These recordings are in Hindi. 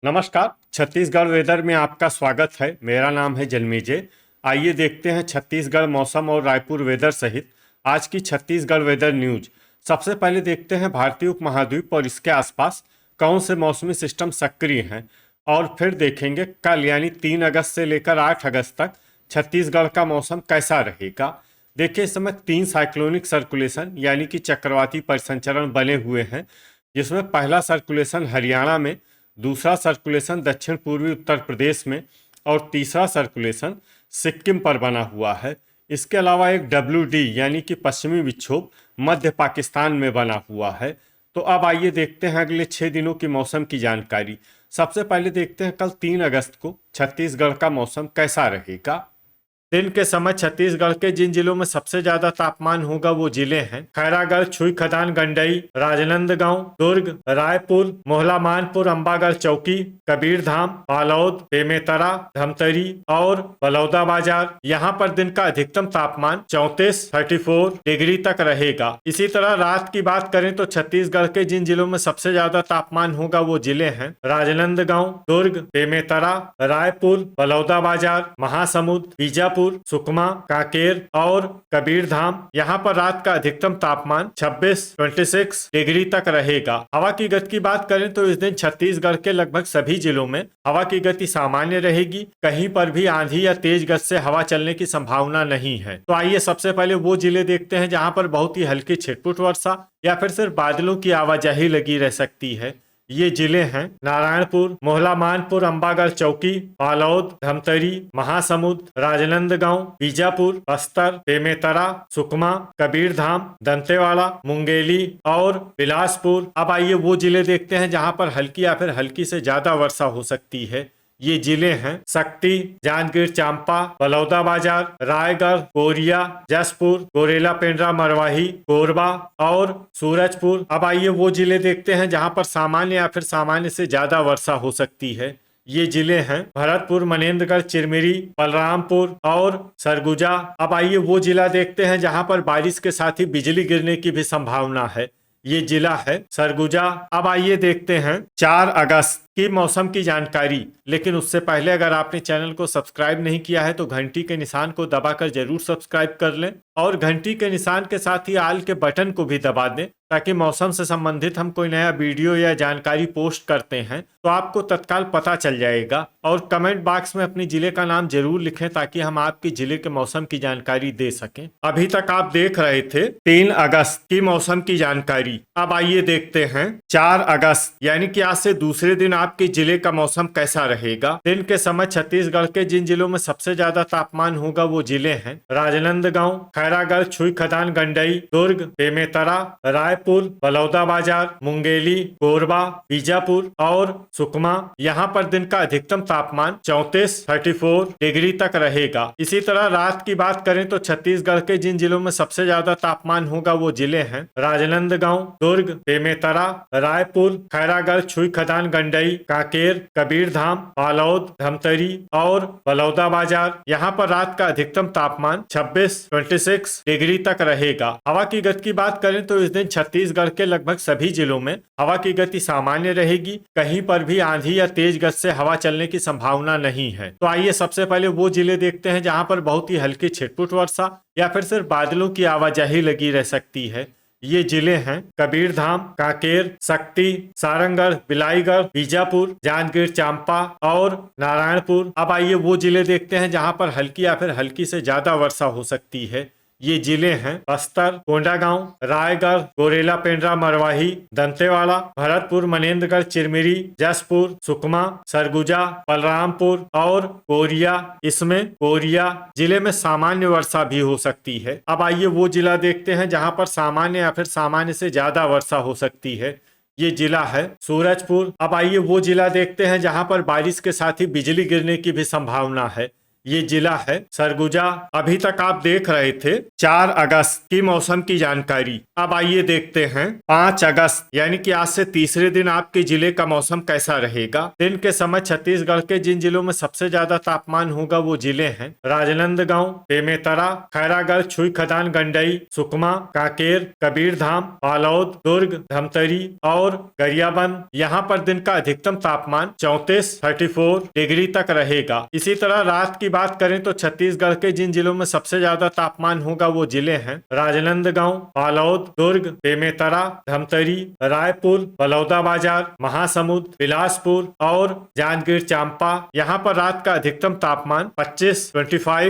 नमस्कार। छत्तीसगढ़ वेदर में आपका स्वागत है। मेरा नाम है जन्मेजय। आइए देखते हैं छत्तीसगढ़ मौसम और रायपुर वेदर सहित आज की छत्तीसगढ़ वेदर न्यूज। सबसे पहले देखते हैं भारतीय उपमहाद्वीप और इसके आसपास कौन से मौसमी सिस्टम सक्रिय हैं, और फिर देखेंगे कल यानी 3 अगस्त से लेकर 8 अगस्त तक छत्तीसगढ़ का मौसम कैसा रहेगा। देखिए, इस समय 3 साइक्लोनिक सर्कुलेशन यानी कि चक्रवाती परिसंचरण बने हुए हैं, जिसमें पहला सर्कुलेशन हरियाणा में, दूसरा सर्कुलेशन दक्षिण पूर्वी उत्तर प्रदेश में और तीसरा सर्कुलेशन सिक्किम पर बना हुआ है। इसके अलावा एक WD यानी कि पश्चिमी विक्षोभ मध्य पाकिस्तान में बना हुआ है। तो अब आइए देखते हैं अगले 6 दिनों की मौसम की जानकारी। सबसे पहले देखते हैं कल 3 अगस्त को छत्तीसगढ़ का मौसम कैसा रहेगा। दिन के समय छत्तीसगढ़ के जिन जिलों में सबसे ज्यादा तापमान होगा वो जिले हैं खैरागढ़, छुई खदान, गंडई, राजनांदगांव, दुर्ग, रायपुर, मोहला मानपुर, अंबागढ़ चौकी, कबीरधाम, बालोद, बेमेतरा, धमतरी और बलौदाबाजार। यहाँ पर दिन का अधिकतम तापमान 34 डिग्री तक रहेगा। इसी तरह रात की बात करें तो छत्तीसगढ़ के जिन जिलों में सबसे ज्यादा तापमान होगा वो जिले हैं राजनांदगांव, दुर्ग, बेमेतरा, रायपुर, बलौदाबाजार, महासमुंद, बीजापुर, सुकमा, कांकेर और कबीरधाम। यहाँ पर रात का अधिकतम तापमान 26 डिग्री तक रहेगा। हवा की गति की बात करें तो इस दिन छत्तीसगढ़ के लगभग सभी जिलों में हवा की गति सामान्य रहेगी। कहीं पर भी आंधी या तेज गति से हवा चलने की संभावना नहीं है। तो आइए सबसे पहले वो जिले देखते हैं जहाँ पर बहुत ही हल्की छिटपुट वर्षा या फिर सिर्फ बादलों की आवाजाही लगी रह सकती है। ये जिले हैं नारायणपुर, मोहला मानपुर, अंबागढ़ चौकी, बालोद, धमतरी, महासमुंद, राजनांदगांव, बीजापुर, बस्तर, बेमेतरा, सुकमा, कबीरधाम, दंतेवाड़ा, मुंगेली और बिलासपुर। अब आइए वो जिले देखते हैं जहां पर हल्की या फिर हल्की से ज्यादा वर्षा हो सकती है। ये जिले हैं सक्ती, जांजगीर चांपा, बलौदाबाजार, रायगढ़, कोरिया, जसपुर, गोरेला पेंड्रा, मरवाही, कोरबा और सूरजपुर। अब आइए वो जिले देखते हैं जहां पर सामान्य या फिर सामान्य से ज्यादा वर्षा हो सकती है। ये जिले हैं भरतपुर, मनेन्द्रगढ़, चिरमिरी, बलरामपुर और सरगुजा। अब आइए वो जिला देखते हैं जहां पर बारिश के साथ ही बिजली गिरने की भी संभावना है। ये जिला है सरगुजा। अब आइए देखते हैं 4 अगस्त की मौसम की जानकारी। लेकिन उससे पहले अगर आपने चैनल को सब्सक्राइब नहीं किया है तो घंटी के निशान को दबाकर जरूर सब्सक्राइब कर लें और घंटी के निशान के साथ ही आल के बटन को भी दबा दें, ताकि मौसम से संबंधित हम कोई नया वीडियो या जानकारी पोस्ट करते हैं तो आपको तत्काल पता चल जाएगा। और कमेंट बॉक्स में अपने जिले का नाम जरूर लिखें ताकि हम आपके जिले के मौसम की जानकारी दे सकें। अभी तक आप देख रहे थे 3 अगस्त की मौसम की जानकारी। अब आइए देखते हैं 4 अगस्त यानी कि आज से दूसरे दिन आपके जिले का मौसम कैसा रहेगा। दिन के समय छत्तीसगढ़ के जिन जिलों में सबसे ज्यादा तापमान होगा वो जिले हैं राजनांदगांव, खैरागढ़, छुई खदान, गंडई, दुर्ग, बेमेतरा, रायपुर, बलौदाबाजार, मुंगेली, कोरबा, बीजापुर और सुकमा। यहाँ पर दिन का अधिकतम तापमान 34 डिग्री तक रहेगा। इसी तरह रात की बात करें तो छत्तीसगढ़ के जिन जिलों में सबसे ज्यादा तापमान होगा वो जिले हैं राजनांदगांव, दुर्ग, बेमेतरा, रायपुर, खैरागढ़, छुई खदान, गंडई, कांकेर, कबीरधाम, बालोद, धमतरी और बलौदाबाजार। यहाँ पर रात का अधिकतम तापमान 26 डिग्री तक रहेगा। हवा की गति की बात करें तो इस दिन छत्तीसगढ़ के लगभग सभी जिलों में हवा की गति सामान्य रहेगी। कहीं पर भी आंधी या तेज गति से हवा चलने की संभावना नहीं है। तो आइए सबसे पहले वो जिले देखते हैं जहां पर बहुत ही हल्की छिटपुट वर्षा या फिर सिर्फ बादलों की आवाजाही लगी रह सकती है। ये जिले हैं कबीरधाम, कांकेर, सक्ती, सारंगढ़, बिलाईगढ़, बीजापुर, जांजगीर चांपा और नारायणपुर। अब आइए वो जिले देखते हैं जहां पर हल्की या फिर हल्की से ज्यादा वर्षा हो सकती है। ये जिले हैं बस्तर, कोंडागांव, रायगढ़, गोरेला पेंड्रा, मरवाही, दंतेवाड़ा, भरतपुर, मनेन्द्रगढ़, चिरमिरी, जसपुर, सुकमा, सरगुजा, बलरामपुर और कोरिया। इसमें कोरिया जिले में सामान्य वर्षा भी हो सकती है। अब आइए वो जिला देखते हैं जहां पर सामान्य या फिर सामान्य से ज्यादा वर्षा हो सकती है। ये जिला है सूरजपुर। अब आइए वो जिला देखते हैं जहां पर बारिश के साथ ही बिजली गिरने की भी संभावना है। ये जिला है सरगुजा। अभी तक आप देख रहे थे 4 अगस्त की मौसम की जानकारी। अब आइए देखते हैं 5 अगस्त यानी कि आज से तीसरे दिन आपके जिले का मौसम कैसा रहेगा। दिन के समय छत्तीसगढ़ के जिन जिलों में सबसे ज्यादा तापमान होगा वो जिले हैं राजनांदगांव, बेमेतरा, खैरागढ़, छुई खदान, गंडई, सुकमा, कांकेर, कबीरधाम, बालोद, दुर्ग, धमतरी और गरियाबंद। यहाँ पर दिन का अधिकतम तापमान 34 डिग्री तक रहेगा। इसी तरह रात की बात करें तो छत्तीसगढ़ के जिन जिलों में सबसे ज्यादा तापमान होगा वो जिले हैं राजनांदगांव, बालोद, दुर्ग, बेमेतरा, धमतरी, रायपुर, बलौदाबाजार, महासमुंद, बिलासपुर और जांजगीर चांपा। यहाँ पर रात का अधिकतम तापमान 25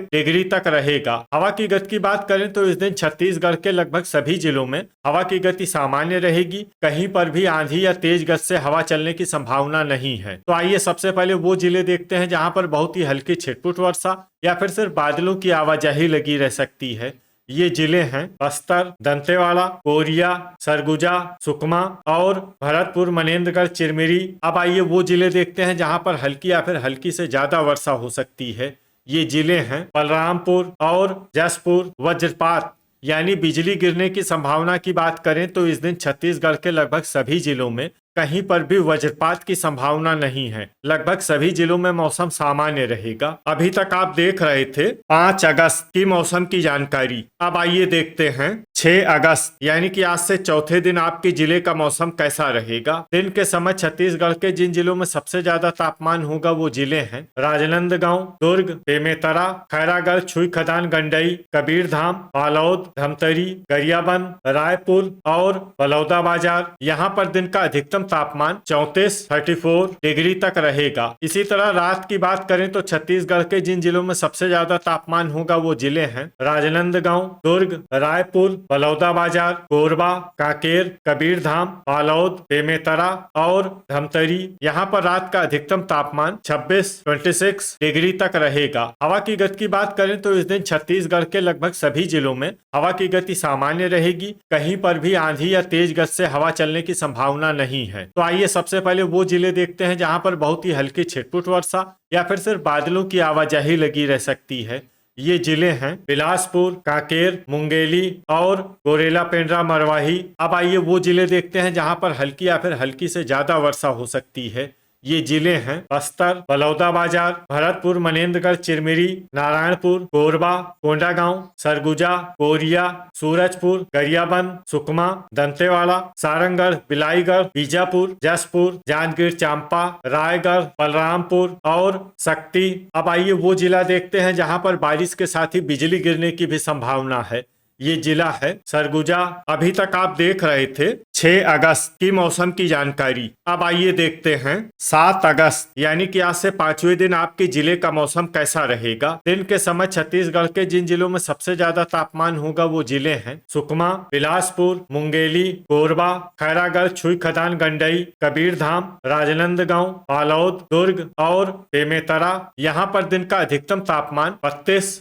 डिग्री तक रहेगा। हवा की गति की बात करें तो इस दिन छत्तीसगढ़ के लगभग सभी जिलों में हवा की गति सामान्य रहेगी। कहीं पर भी आंधी या तेज गति से हवा चलने की संभावना नहीं है। तो आइए सबसे पहले वो जिले देखते हैं जहां पर बहुत ही हल्की छिटपुट वर्षा या फिर सिर्फ बादलों की आवाजाही लगी रह सकती है। ये जिले हैं बस्तर, दंतेवाड़ा, कोरिया, सरगुजा, सुकमा और भरतपुर, मनेन्द्रगढ़, चिरमिरी। अब आइए वो जिले देखते हैं जहां पर हल्की या फिर हल्की से ज्यादा वर्षा हो सकती है। ये जिले हैं बलरामपुर और जसपुर। वज्रपात यानी बिजली गिरने की संभावना की बात करें तो इस दिन छत्तीसगढ़ के लगभग सभी जिलों में कहीं पर भी वज्रपात की संभावना नहीं है। लगभग सभी जिलों में मौसम सामान्य रहेगा। अभी तक आप देख रहे थे 5 अगस्त की मौसम की जानकारी। अब आइए देखते हैं 6 अगस्त यानी कि आज से चौथे दिन आपके जिले का मौसम कैसा रहेगा। दिन के समय छत्तीसगढ़ के जिन जिलों में सबसे ज्यादा तापमान होगा वो जिले हैं राजनांदगांव, दुर्ग, बेमेतरा, खैरागढ़, छुई खदान, गंडई, कबीरधाम, बालोद, धमतरी, गरियाबंद, रायपुर और बलौदाबाजार। यहाँ पर दिन का अधिकतम तापमान 34 डिग्री तक रहेगा। इसी तरह रात की बात करें तो छत्तीसगढ़ के जिन जिलों में सबसे ज्यादा तापमान होगा वो जिले हैं राजनांदगांव, दुर्ग, रायपुर, बलौदाबाजार, कोरबा, कांकेर, कबीरधाम, बालोद, बेमेतरा और धमतरी। यहाँ पर रात का अधिकतम तापमान 26 डिग्री तक रहेगा। हवा की गति की बात करें तो इस दिन छत्तीसगढ़ के लगभग सभी जिलों में हवा की गति सामान्य रहेगी। कहीं पर भी आंधी या तेज गति से हवा चलने की संभावना नहीं है। तो आइए सबसे पहले वो जिले देखते हैं जहां पर बहुत ही हल्की छिटपुट वर्षा या फिर सिर्फ बादलों की आवाजाही लगी रह सकती है। ये जिले हैं बिलासपुर, कांकेर, मुंगेली और गोरेला, पेंड्रा, मरवाही। अब आइए वो जिले देखते हैं जहां पर हल्की या फिर हल्की से ज्यादा वर्षा हो सकती है। ये जिले हैं बस्तर, बलौदाबाजार, भरतपुर, मनेन्द्रगढ़, चिरमिरी, नारायणपुर, कोरबा, कोंडागांव, सरगुजा, कोरिया, सूरजपुर, गरियाबंद, सुकमा, दंतेवाड़ा, सारंगढ़, बिलाईगढ़, बीजापुर, जसपुर, जांजगीर चांपा, रायगढ़, बलरामपुर और शक्ति। अब आइए वो जिला देखते हैं जहां पर बारिश के साथ ही बिजली गिरने की भी संभावना है। ये जिला है सरगुजा। अभी तक आप देख रहे थे 6 अगस्त की मौसम की जानकारी। अब आइए देखते हैं 7 अगस्त यानी कि आज से 5वें दिन आपके जिले का मौसम कैसा रहेगा। दिन के समय छत्तीसगढ़ के जिन जिलों में सबसे ज्यादा तापमान होगा वो जिले हैं सुकमा, बिलासपुर, मुंगेली, कोरबा, खैरागढ़, छुई खदान, गंडई, कबीरधाम, राजनांदगांव, बालोद, दुर्ग और बेमेतरा। यहाँ पर दिन का अधिकतम तापमान 32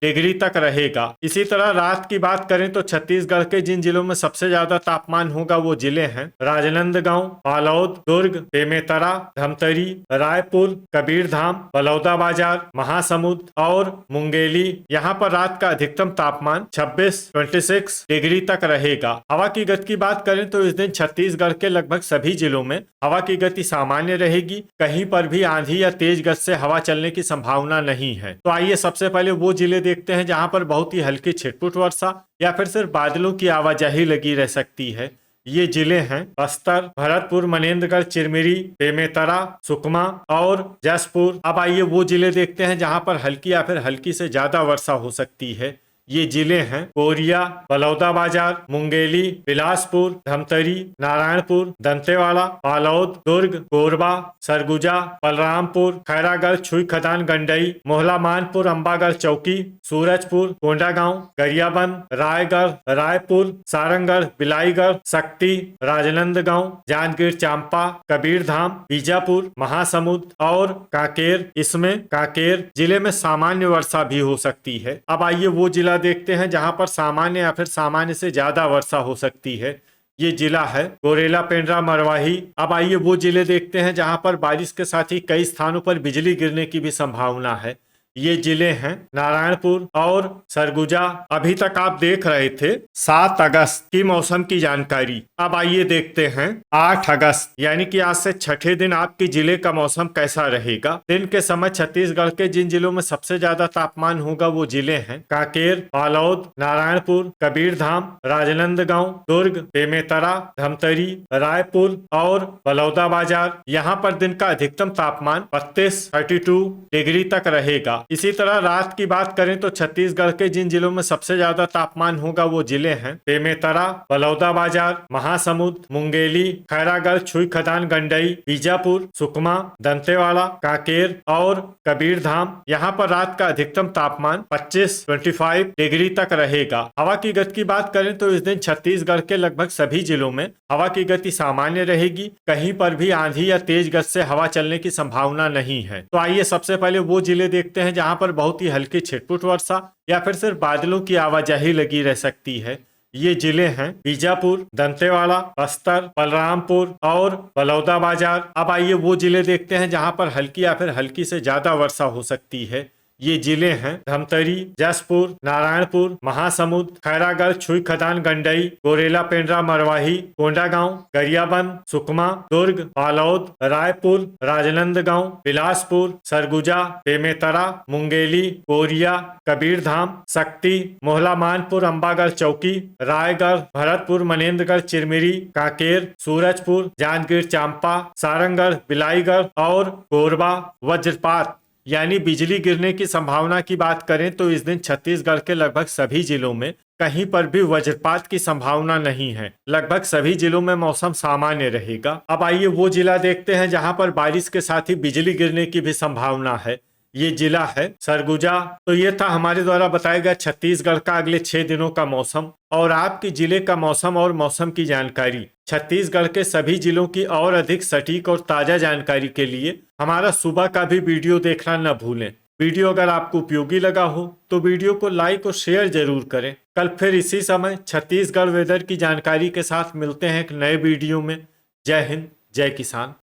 डिग्री तक रहेगा। इसी तरह रात की बात करें तो छत्तीसगढ़ के जिन जिलों में सबसे ज्यादा तापमान होगा वो जिले हैं राजनांदगांव, बालोद, दुर्ग, बेमेतरा, धमतरी, रायपुर, कबीरधाम, बलौदाबाजार, महासमुंद और मुंगेली। यहाँ पर रात का अधिकतम तापमान 26 डिग्री तक रहेगा। हवा की गति की बात करें तो इस दिन छत्तीसगढ़ के लगभग सभी जिलों में हवा की गति सामान्य रहेगी। कहीं पर भी आंधी या तेज गति से हवा चलने की संभावना नहीं है। तो आइए सबसे पहले वो जिले देखते हैं जहां पर बहुत ही हल्की छिटपुट वर्षा या फिर सिर्फ बादलों की आवाजाही लगी रह सकती है। ये जिले हैं बस्तर, भरतपुर, मनेन्द्रगढ़, चिरमिरी, बेमेतरा, सुकमा और जसपुर। अब आइए वो जिले देखते हैं जहां पर हल्की या फिर हल्की से ज्यादा वर्षा हो सकती है। ये जिले हैं कोरिया, बलौदाबाजार, मुंगेली, बिलासपुर, धमतरी, नारायणपुर, दंतेवाड़ा, बालोद, दुर्ग, कोरबा, सरगुजा, बलरामपुर, खैरागढ़, छुई खदान, गंडई, मोहला, मानपुर, अंबागढ़ चौकी, सूरजपुर, कोंडागांव, गरियाबंद, रायगढ़, रायपुर, सारंगढ़, बिलाईगढ़, शक्ति, राजनांदगांव, जांजगीर चांपा, कबीरधाम, बीजापुर, महासमुंद और कांकेर। इसमें कांकेर जिले में सामान्य वर्षा भी हो सकती है। अब आइए वो जिला देखते हैं जहां पर सामान्य या फिर सामान्य से ज्यादा वर्षा हो सकती है। ये जिला है गोरेला, पेंड्रा, मरवाही। अब आइए वो जिले देखते हैं जहां पर बारिश के साथ ही कई स्थानों पर बिजली गिरने की भी संभावना है। ये जिले हैं नारायणपुर और सरगुजा। अभी तक आप देख रहे थे 7 अगस्त की मौसम की जानकारी। अब आइए देखते हैं 8 अगस्त यानी कि आज से छठे दिन आपके जिले का मौसम कैसा रहेगा। दिन के समय छत्तीसगढ़ के जिन जिलों में सबसे ज्यादा तापमान होगा वो जिले हैं कांकेर, बालोद, नारायणपुर, कबीरधाम, राजनांदगांव, दुर्ग, बेमेतरा, धमतरी, रायपुर और बलौदाबाजार। यहाँ पर दिन का अधिकतम तापमान 32 डिग्री तक रहेगा। इसी तरह रात की बात करें तो छत्तीसगढ़ के जिन जिलों में सबसे ज्यादा तापमान होगा वो जिले हैं बेमेतरा, बलौदाबाजार, महासमुंद, मुंगेली, खैरागढ़, छुई खदान, गंडई, बीजापुर, सुकमा, दंतेवाड़ा, कांकेर और कबीरधाम। यहाँ पर रात का अधिकतम तापमान 25 डिग्री तक रहेगा। हवा की गति की बात करें तो इस दिन छत्तीसगढ़ के लगभग सभी जिलों में हवा की गति सामान्य रहेगी। कहीं पर भी आंधी या तेज गति से हवा चलने की संभावना नहीं है। तो आइए सबसे पहले वो जिले देखते हैं जहां पर बहुत ही हल्की छिटपुट वर्षा या फिर सिर्फ बादलों की आवाजाही लगी रह सकती है। ये जिले हैं बीजापुर, दंतेवाड़ा, बस्तर, बलरामपुर और बलौदाबाजार। अब आइए वो जिले देखते हैं जहां पर हल्की या फिर हल्की से ज्यादा वर्षा हो सकती है। ये जिले हैं धमतरी, जसपुर, नारायणपुर, महासमुंद, खैरागढ़, छुई खदान, गंडई, गोरेला, पेंड्रा, मरवाही, कोंडागांव, गरियाबंद, सुकमा, दुर्ग, बालोद, रायपुर, राजनांदगांव, बिलासपुर, सरगुजा, बेमेतरा, मुंगेली, कोरिया, कबीरधाम, सक्ती, मोहला, मानपुर, अंबागढ़ चौकी, रायगढ़, भरतपुर, मनेन्द्रगढ़, चिरमिरी, कांकेर, सूरजपुर, जांजगीर चांपा, सारंगढ़, बिलाईगढ़ और कोरबा। वज्रपात यानी बिजली गिरने की संभावना की बात करें तो इस दिन छत्तीसगढ़ के लगभग सभी जिलों में कहीं पर भी वज्रपात की संभावना नहीं है। लगभग सभी जिलों में मौसम सामान्य रहेगा। अब आइए वो जिला देखते हैं जहां पर बारिश के साथ ही बिजली गिरने की भी संभावना है। ये जिला है सरगुजा। तो ये था हमारे द्वारा बताया गया छत्तीसगढ़ का अगले 6 दिनों का मौसम और आपके जिले का मौसम और मौसम की जानकारी। छत्तीसगढ़ के सभी जिलों की और अधिक सटीक और ताजा जानकारी के लिए हमारा सुबह का भी वीडियो देखना न भूलें। वीडियो अगर आपको उपयोगी लगा हो तो वीडियो को लाइक और शेयर जरूर करें। कल फिर इसी समय छत्तीसगढ़ वेदर की जानकारी के साथ मिलते हैं एक नए वीडियो में। जय हिंद, जय किसान।